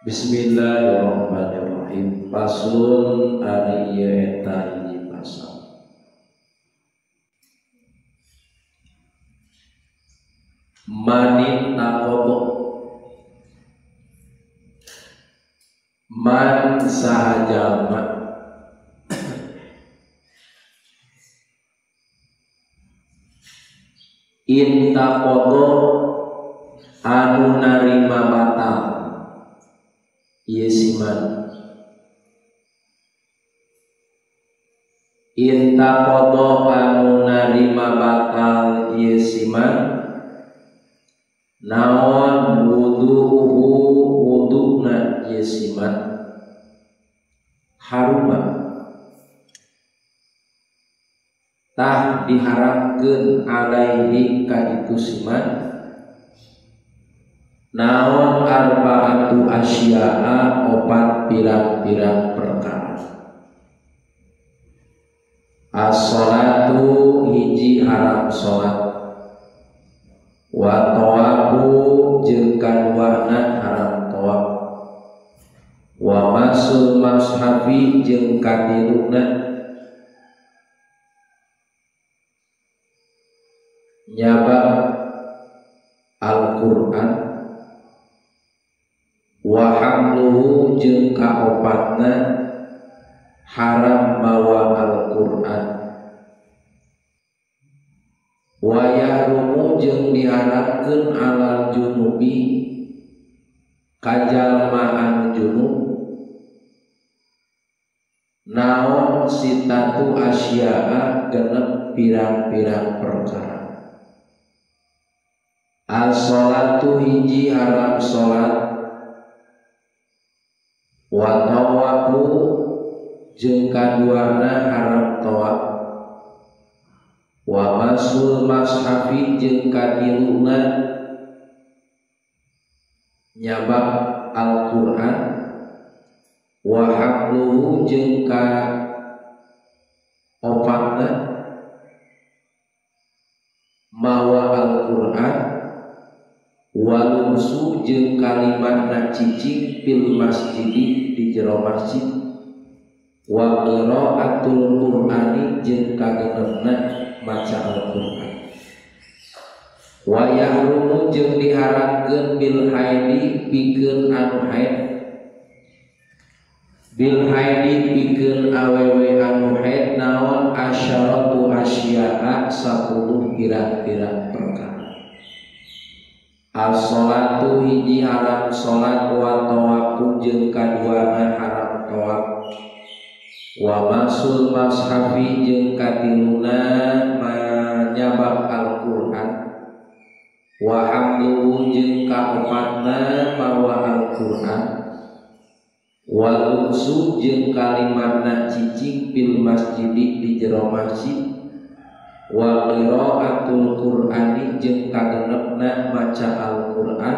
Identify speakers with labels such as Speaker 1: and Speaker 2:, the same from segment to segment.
Speaker 1: Bismillahirrahmanirrahim. Faslun ari eta hiji pasal. Manin taqobo. Man sahajama in taqobo anu narima batal ieu siman in taqodo anu narima batal ieu siman naon wuduna ieu siman haruma tah diharapkeun alaihi ka itu siman naon arba'atu asya'a opat pirang-pirang perkara. As-sholatu hiji haram sholat, wa tawafu jeung kaduana haram tawaf, wa masul mashafi jeung katiluna nyabak Al-Qur'an, wa hamluhu jeung kaopatna haram mawa Al-Qur'an, wa yahrumu jeung diharapkeun alal junubi kajalmaan junub naon sitatu asya'a genep pirang-pirang perkara. As-sholatu hiji haram sholat, wa tawafu jeung kaduana haram tawaf, wa masul mashafi jeung kadiluna nyabak Al-Qur'an, wa hamluhu jeung ka opatna mawa Al-Qur'an, wa lumsu jeung kalimatna cicing fil masjidi di jero masjid, wa qiraatul Qur'ani jeung kagenepna maca Al-Qur'an, wa yahrumu jeung diharamkeun bil haidi pikeun anu haid, bil haidi pikeun awewe anu haid naon asyaratu asya'a 10 pirang-pirang perkara. As-sholatu hiji haram sholat, wa tawafu jeung kaduana haram tawaf, wa masul mashafi jeung katiluna nyabak Al-Qur'an, wa hamluhu jeung kaopatna mawa Al-Qur'an, wa lumsu jeung kalimatna cicing fil masjidi di jero masjid, wa qiraatul Qur'ani jeung kagenepna maca Al-Qur'an,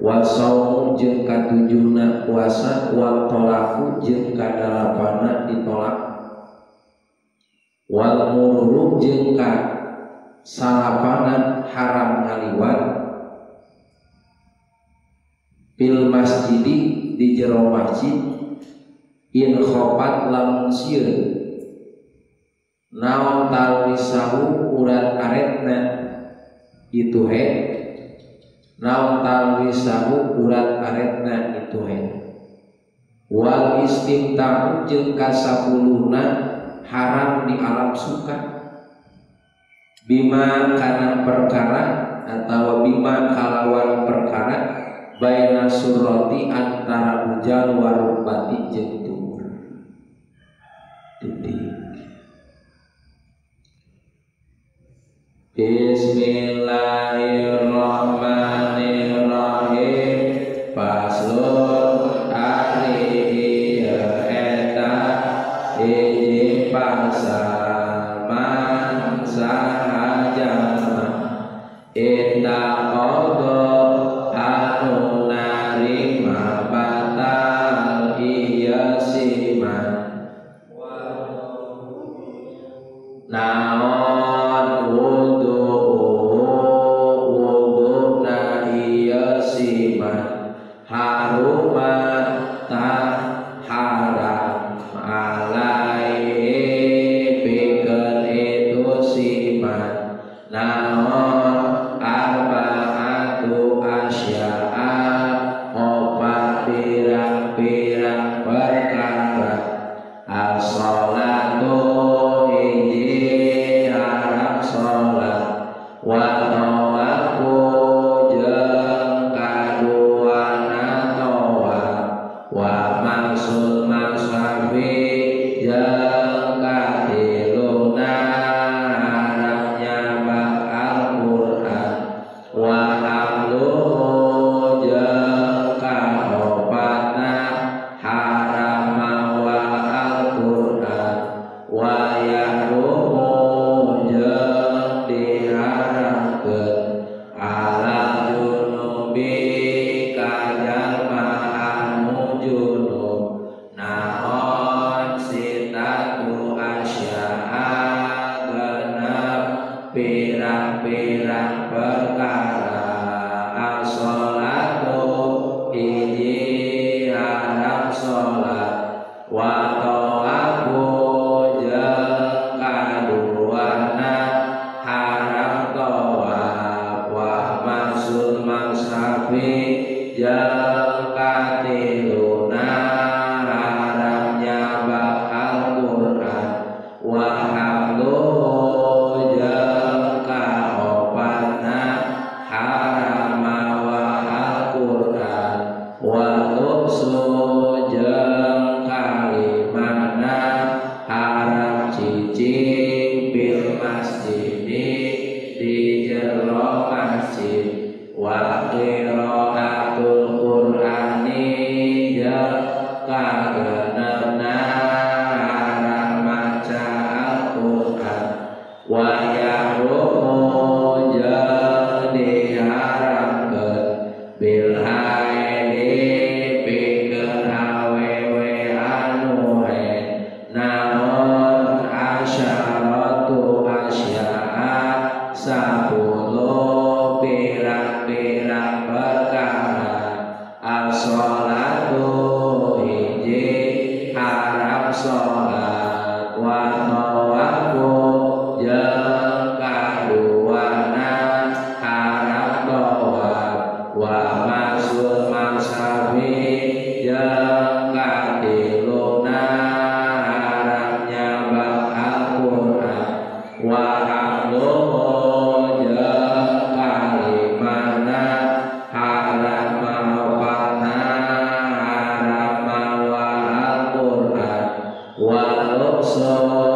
Speaker 1: wa shaumu jeung katujuhna puasa, wa tolaku jeung kadalapana ditolak, wal mururu jeung ka salapanan haram ngaliwat fil masjidi di jero masjid in khofat lamun sieun naon talwisahu urat aretna itu he, naon talwisahu urat aretna itu he, wal istimta'u jeung kasapuluhna haram di alam suka, bima kana perkara atawa bima kalawan perkara baina surati antara ujal warubati jeung tubuh. Bismillahirrahmanirrahim. Faslun ari eta hiji pasal man sahajama inna qadha anu narima batal iya siman naon wuduna iya siman harum hiji bil masjid di jero masjid wa qiraatul qur'ani jeung kagenepna maca Al-Qur'an wa yahrumu jeung diharamkeun bil haidi pikeun awewe anu haid naon asyaratu asya'a 10 pirang-pirang perkara as-sholatu hiji haram sholat wa tawafu jeung kaduana haram tawaf wa masul masabi jeung katiluna haram nyabak Al-Qur'an wa hamluhu jeung kalimana haram mawafana haram mawa Al-Qur'an wa luksul